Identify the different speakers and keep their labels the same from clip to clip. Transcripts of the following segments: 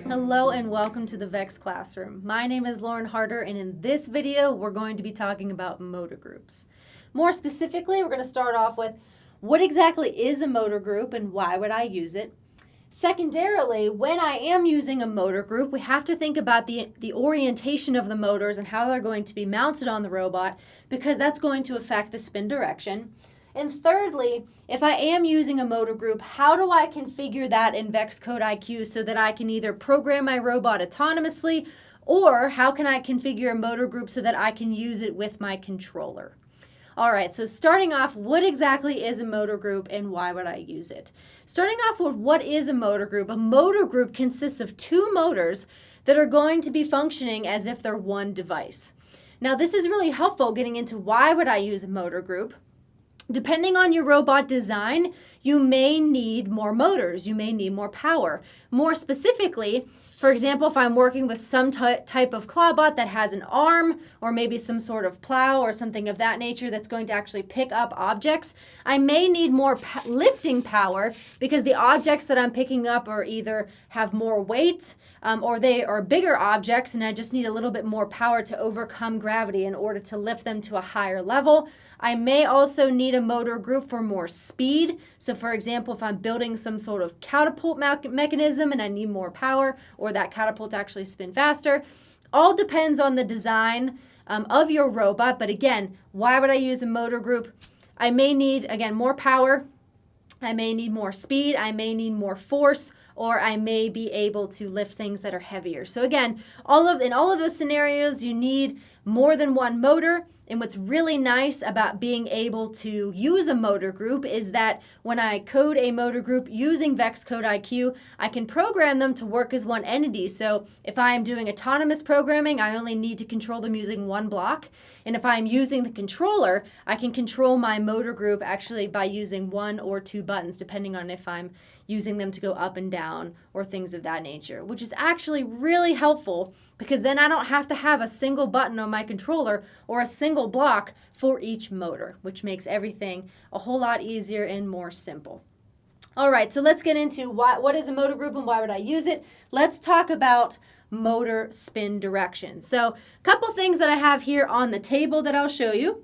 Speaker 1: Hello and welcome to the vexiq classroom. My name is Lauren Harder, and in this video we're going to be talking about motor groups. More specifically, we're going to start off with what exactly is a motor group and why would I use it. Secondarily, when I am using a motor group, we have to think about the orientation of the motors and how they're going to be mounted on the robot, because that's going to affect the spin direction. And thirdly, if I am using a motor group, how do I configure that in VexCode IQ so that I can either program my robot autonomously, or how can I configure a motor group so that I can use it with my controller? All right, so starting off, what exactly is a motor group and why would I use it? Starting off with what is a motor group consists of two motors that are going to be functioning as if they're one device. Now, this is really helpful getting into why would I use a motor group. Depending on your robot design, you may need more motors, you may need more power. More specifically, for example, if I'm working with some type of clawbot that has an arm or maybe some sort of plow or something of that nature that's going to actually pick up objects, I may need more lifting power because the objects that I'm picking up are either have more weight or they are bigger objects, and I just need a little bit more power to overcome gravity in order to lift them to a higher level. I may also need a motor group for more speed. So for example, if I'm building some sort of catapult mechanism and I need more power, or that catapult to actually spin faster, all depends on the design of your robot. But again, why would I use a motor group? I may need, again, more power. I may need more speed. I may need more force, or I may be able to lift things that are heavier. So again, in all of those scenarios, you need more than one motor. And what's really nice about being able to use a motor group is that when I code a motor group using VexCode IQ, I can program them to work as one entity. So if I am doing autonomous programming, I only need to control them using one block. And if I'm using the controller, I can control my motor group actually by using one or two buttons, depending on if I'm using them to go up and down or things of that nature, which is actually really helpful because then I don't have to have a single button on my controller or a single block for each motor, which makes everything a whole lot easier and more simple. All right, so let's get into what is a motor group and why would I use it. Let's talk about motor spin direction. So a couple things that I have here on the table that I'll show you.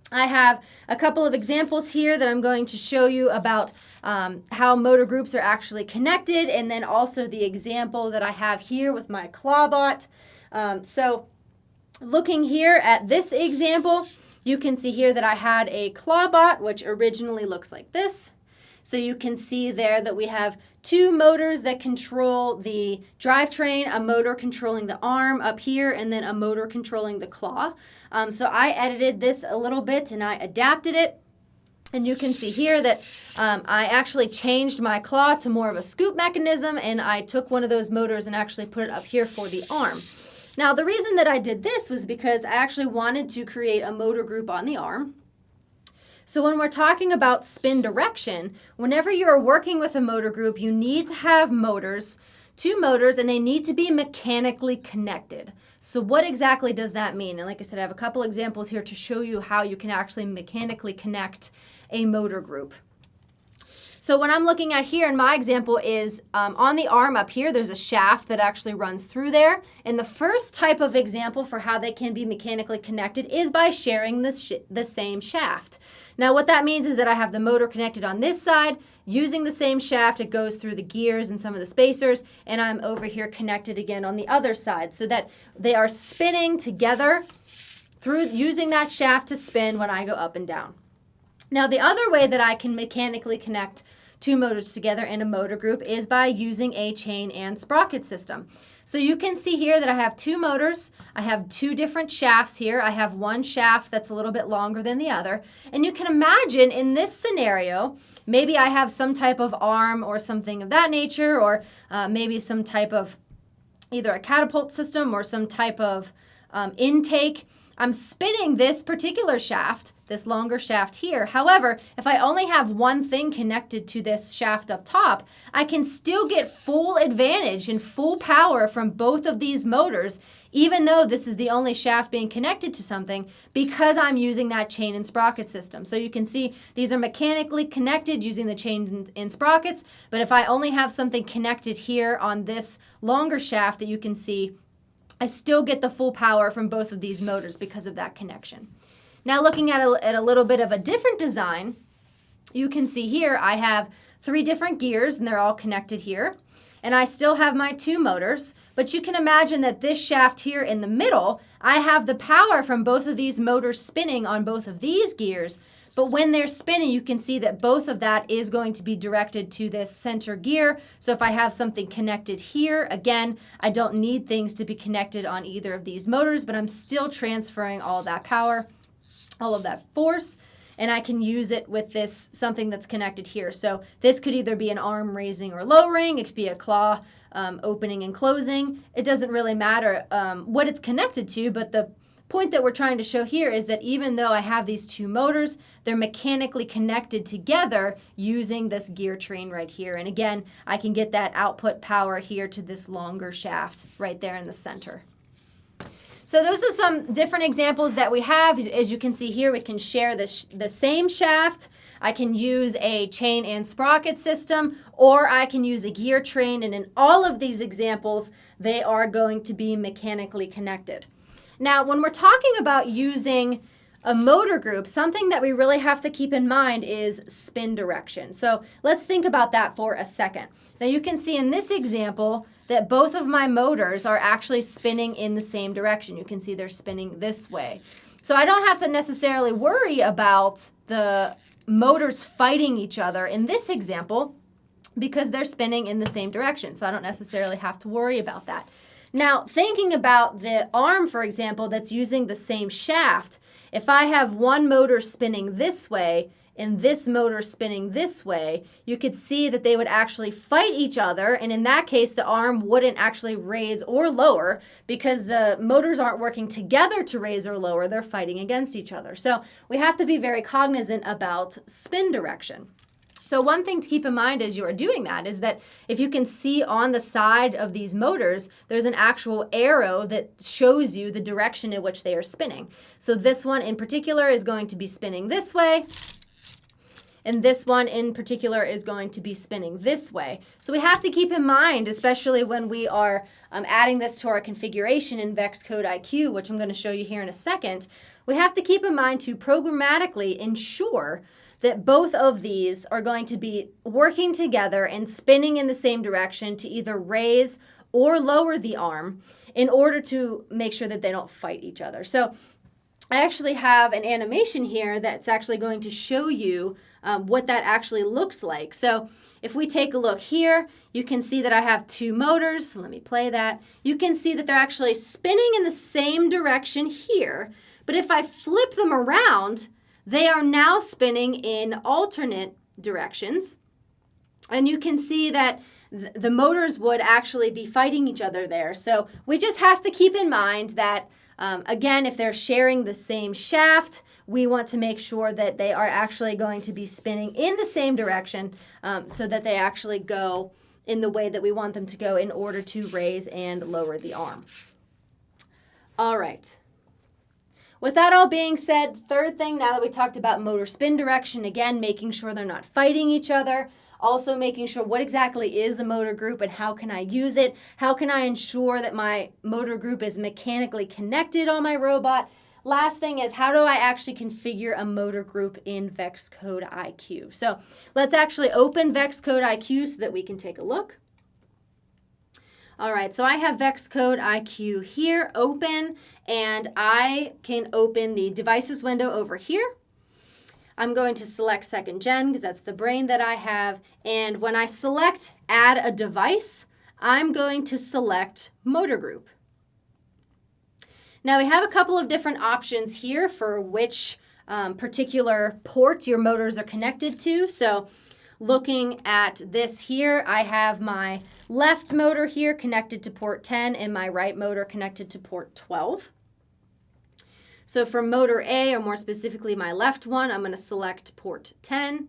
Speaker 1: I have a couple of examples here that I'm going to show you about how motor groups are actually connected, and then also the example that I have here with my clawbot. So looking here at this example, you can see here that I had a clawbot, which originally looks like this. So you can see there that we have two motors that control the drivetrain, a motor controlling the arm up here, and then a motor controlling the claw. So I edited this a little bit and I adapted it. And you can see here that I actually changed my claw to more of a scoop mechanism, and I took one of those motors and actually put it up here for the arm. Now, the reason that I did this was because I actually wanted to create a motor group on the arm. So when we're talking about spin direction, whenever you're working with a motor group, you need to have two motors, and they need to be mechanically connected. So what exactly does that mean? And like I said, I have a couple examples here to show you how you can actually mechanically connect a motor group. So what I'm looking at here in my example is on the arm up here, there's a shaft that actually runs through there. And the first type of example for how they can be mechanically connected is by sharing the same shaft. Now what that means is that I have the motor connected on this side, using the same shaft, it goes through the gears and some of the spacers, and I'm over here connected again on the other side so that they are spinning together through using that shaft to spin when I go up and down. Now the other way that I can mechanically connect two motors together in a motor group is by using a chain and sprocket system. So you can see here that I have two motors. I have two different shafts here. I have one shaft that's a little bit longer than the other. And you can imagine in this scenario, maybe I have some type of arm or something of that nature, or maybe some type of either a catapult system or some type of intake. I'm spinning this particular shaft, this longer shaft here. However, if I only have one thing connected to this shaft up top, I can still get full advantage and full power from both of these motors, even though this is the only shaft being connected to something, because I'm using that chain and sprocket system. So you can see these are mechanically connected using the chains and sprockets, but if I only have something connected here on this longer shaft that you can see, I still get the full power from both of these motors because of that connection. Now looking at a little bit of a different design, you can see here I have 3 different gears and they're all connected here. And I still have my 2 motors, but you can imagine that this shaft here in the middle, I have the power from both of these motors spinning on both of these gears. But when they're spinning, you can see that both of that is going to be directed to this center gear. So if I have something connected here, again, I don't need things to be connected on either of these motors, but I'm still transferring all that power, all of that force, and I can use it with this something that's connected here. So this could either be an arm raising or lowering. It could be a claw opening and closing. It doesn't really matter what it's connected to, but the point that we're trying to show here is that even though I have these 2 motors, they're mechanically connected together using this gear train right here. And again, I can get that output power here to this longer shaft right there in the center. So those are some different examples that we have. As you can see here, we can share the same shaft. I can use a chain and sprocket system, or I can use a gear train. And in all of these examples, they are going to be mechanically connected. Now, when we're talking about using a motor group, something that we really have to keep in mind is spin direction. So let's think about that for a second. Now you can see in this example that both of my motors are actually spinning in the same direction. You can see they're spinning this way. So I don't have to necessarily worry about the motors fighting each other in this example because they're spinning in the same direction. So I don't necessarily have to worry about that. Now, thinking about the arm, for example, that's using the same shaft, if I have one motor spinning this way and this motor spinning this way, you could see that they would actually fight each other. And in that case, the arm wouldn't actually raise or lower because the motors aren't working together to raise or lower. They're fighting against each other. So we have to be very cognizant about spin direction. So one thing to keep in mind as you are doing that is that if you can see on the side of these motors, there's an actual arrow that shows you the direction in which they are spinning. So this one in particular is going to be spinning this way, and this one in particular is going to be spinning this way. So we have to keep in mind, especially when we are adding this to our configuration in vexiq IQ, which I'm going to show you here in a second, we have to keep in mind to programmatically ensure that both of these are going to be working together and spinning in the same direction to either raise or lower the arm in order to make sure that they don't fight each other. So I actually have an animation here that's actually going to show you what that actually looks like. So if we take a look here, you can see that I have 2 motors. Let me play that. You can see that they're actually spinning in the same direction here. But if I flip them around, they are now spinning in alternate directions. And you can see that the motors would actually be fighting each other there. So we just have to keep in mind that, again, if they're sharing the same shaft, we want to make sure that they are actually going to be spinning in the same direction so that they actually go in the way that we want them to go in order to raise and lower the arm. All right. With that all being said, third thing, now that we talked about motor spin direction, again, making sure they're not fighting each other, also making sure what exactly is a motor group and how can I use it, how can I ensure that my motor group is mechanically connected on my robot. Last thing is, how do I actually configure a motor group in vexiq IQ? So let's actually open vexiq IQ so that we can take a look. All right, so I have vexiq IQ here open, and I can open the devices window over here. I'm going to select 2nd gen because that's the brain that I have. And when I select add a device, I'm going to select motor group. Now we have a couple of different options here for which particular ports your motors are connected to. So looking at this here, I have my left motor here connected to port 10 and my right motor connected to port 12. So for motor A, or more specifically my left one, I'm going to select port 10.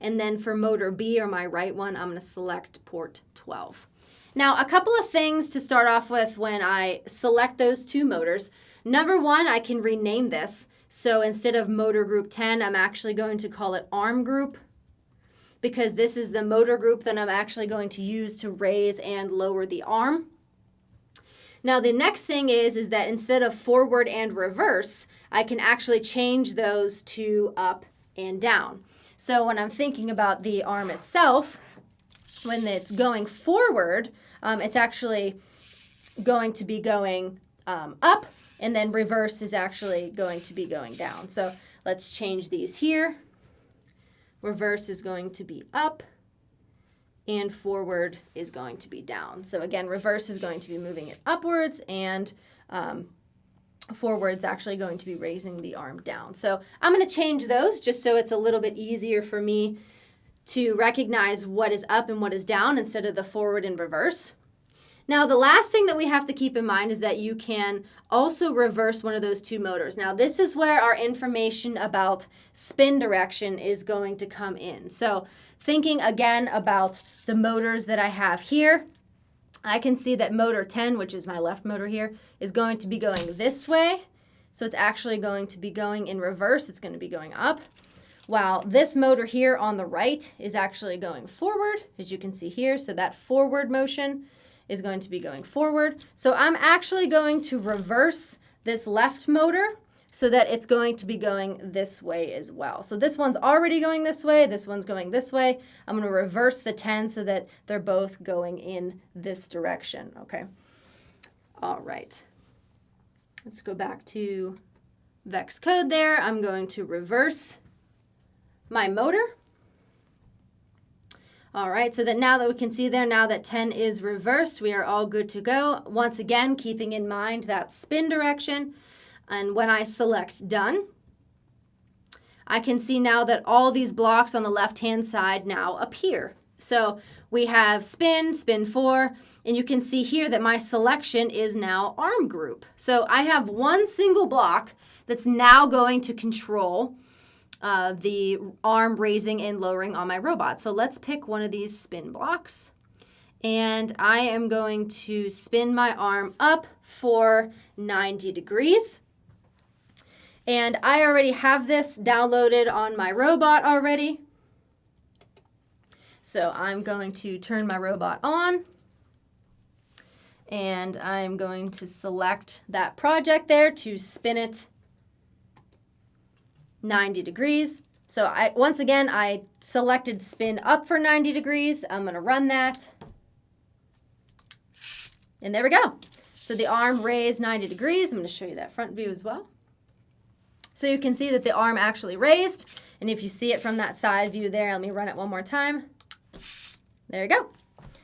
Speaker 1: And then for motor B, or my right one, I'm going to select port 12. Now, a couple of things to start off with when I select those two motors. Number one, I can rename this. So instead of motor group 10, I'm actually going to call it arm group, because this is the motor group that I'm actually going to use to raise and lower the arm. Now, the next thing is that instead of forward and reverse, I can actually change those to up and down. So when I'm thinking about the arm itself, when it's going forward, it's actually going to be going up, and then reverse is actually going to be going down. So let's change these here. Reverse is going to be up, and forward is going to be down. So again, reverse is going to be moving it upwards, and forward's actually going to be raising the arm down. So I'm going to change those just so it's a little bit easier for me to recognize what is up and what is down instead of the forward and reverse. Now, the last thing that we have to keep in mind is that you can also reverse one of those two motors. Now, this is where our information about spin direction is going to come in. So thinking again about the motors that I have here, I can see that motor 10, which is my left motor here, is going to be going this way. So it's actually going to be going in reverse. It's going to be going up. While this motor here on the right is actually going forward, as you can see here. So that forward motion is going to be going forward. So I'm actually going to reverse this left motor so that it's going to be going this way as well. So this one's already going this way, this one's going this way. I'm going to reverse the 10 so that they're both going in this direction, okay? All right. Let's go back to Vex code there. I'm going to reverse my motor. All right, so that now that we can see there, now that 10 is reversed, we are all good to go. Once again, keeping in mind that spin direction. And when I select done, I can see now that all these blocks on the left-hand side now appear. So we have spin, spin 4, and you can see here that my selection is now arm group. So I have one single block that's now going to control the arm raising and lowering on my robot. So let's pick one of these spin blocks. And I am going to spin my arm up for 90 degrees. And I already have this downloaded on my robot already. So I'm going to turn my robot on. And I'm going to select that project there to spin it 90 degrees. So once again, I selected spin up for 90 degrees. I'm going to run that. And there we go. So the arm raised 90 degrees. I'm going to show you that front view as well. So you can see that the arm actually raised. And if you see it from that side view there, let me run it one more time. There you go.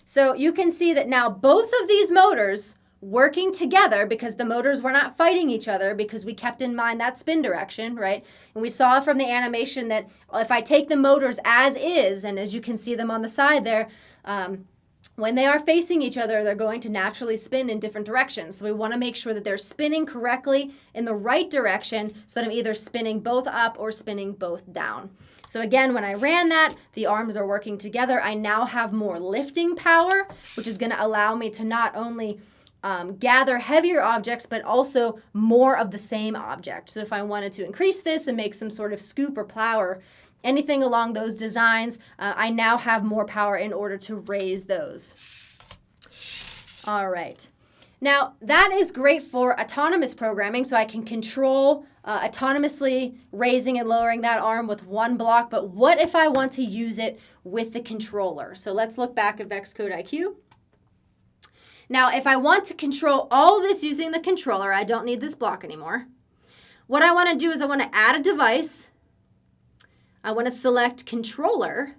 Speaker 1: So you can see that now both of these motors working together, because the motors were not fighting each other, because we kept in mind that spin direction, right? And we saw from the animation that if I take the motors as is, and as you can see them on the side there, when they are facing each other, they're going to naturally spin in different directions. So we want to make sure that they're spinning correctly in the right direction so that I'm either spinning both up or spinning both down. So again, when I ran that, the arms are working together. I now have more lifting power, which is going to allow me to not only gather heavier objects, but also more of the same object. So if I wanted to increase this and make some sort of scoop or plow or anything along those designs, I now have more power in order to raise those. All right. Now, that is great for autonomous programming, so I can control autonomously raising and lowering that arm with one block, but what if I want to use it with the controller? So let's look back at VEX Code IQ. Now, if I want to control all of this using the controller, I don't need this block anymore. What I want to do is I want to add a device. I want to select controller.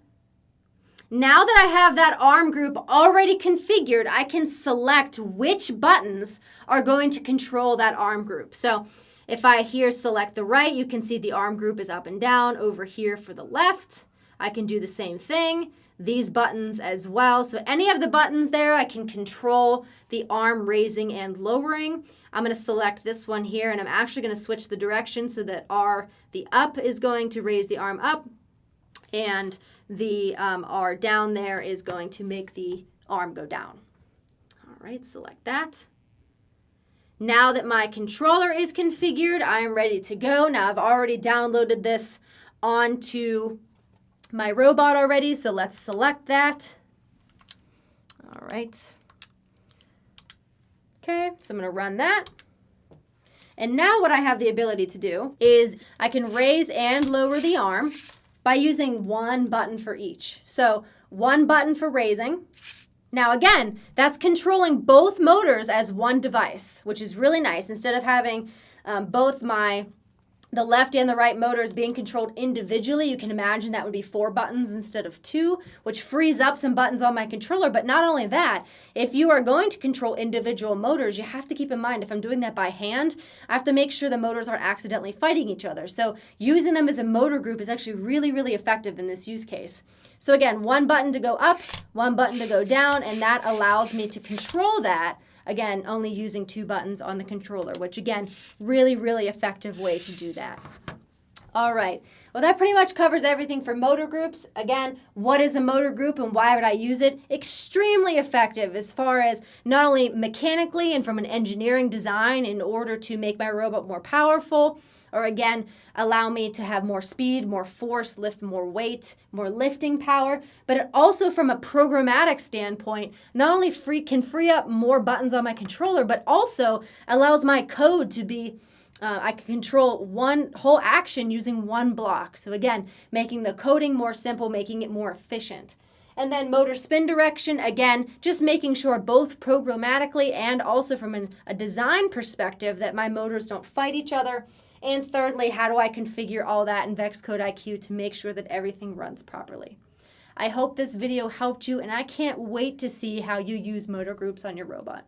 Speaker 1: Now that I have that arm group already configured, I can select which buttons are going to control that arm group. So if I here select the right, you can see the arm group is up and down. Over here for the left, I can do the same thing. these buttons as well. So any of the buttons there, I can control the arm raising and lowering. I'm going to select this one here, and I'm actually going to switch the direction so that the up is going to raise the arm up, and the R down there is going to make the arm go down. All right, select that. Now that my controller is configured, I am ready to go. Now I've already downloaded this onto my robot already, so let's select that. All right. Okay, so I'm going to run that. And now what I have the ability to do is I can raise and lower the arm by using one button for each. So one button for raising. Now again, that's controlling both motors as one device, which is really nice. Instead of having both the left and the right motors being controlled individually, you can imagine that would be 4 buttons instead of 2, which frees up some buttons on my controller. But not only that, if you are going to control individual motors, you have to keep in mind, if I'm doing that by hand, I have to make sure the motors aren't accidentally fighting each other. So using them as a motor group is actually really, really effective in this use case. So again, one button to go up, one button to go down, and that allows me to control that. Again, only using 2 buttons on the controller, which again, really, really effective way to do that. All right, well that pretty much covers everything for motor groups. Again, what is a motor group and why would I use it? Extremely effective as far as not only mechanically and from an engineering design in order to make my robot more powerful, or again, allow me to have more speed, more force, lift more weight, more lifting power, but it also from a programmatic standpoint, not only can free up more buttons on my controller, but also allows my code to be, I can control one whole action using one block. So again, making the coding more simple, making it more efficient. And then motor spin direction, again, just making sure both programmatically and also from a design perspective that my motors don't fight each other. And thirdly, how do I configure all that in VexCode IQ to make sure that everything runs properly? I hope this video helped you, and I can't wait to see how you use motor groups on your robot.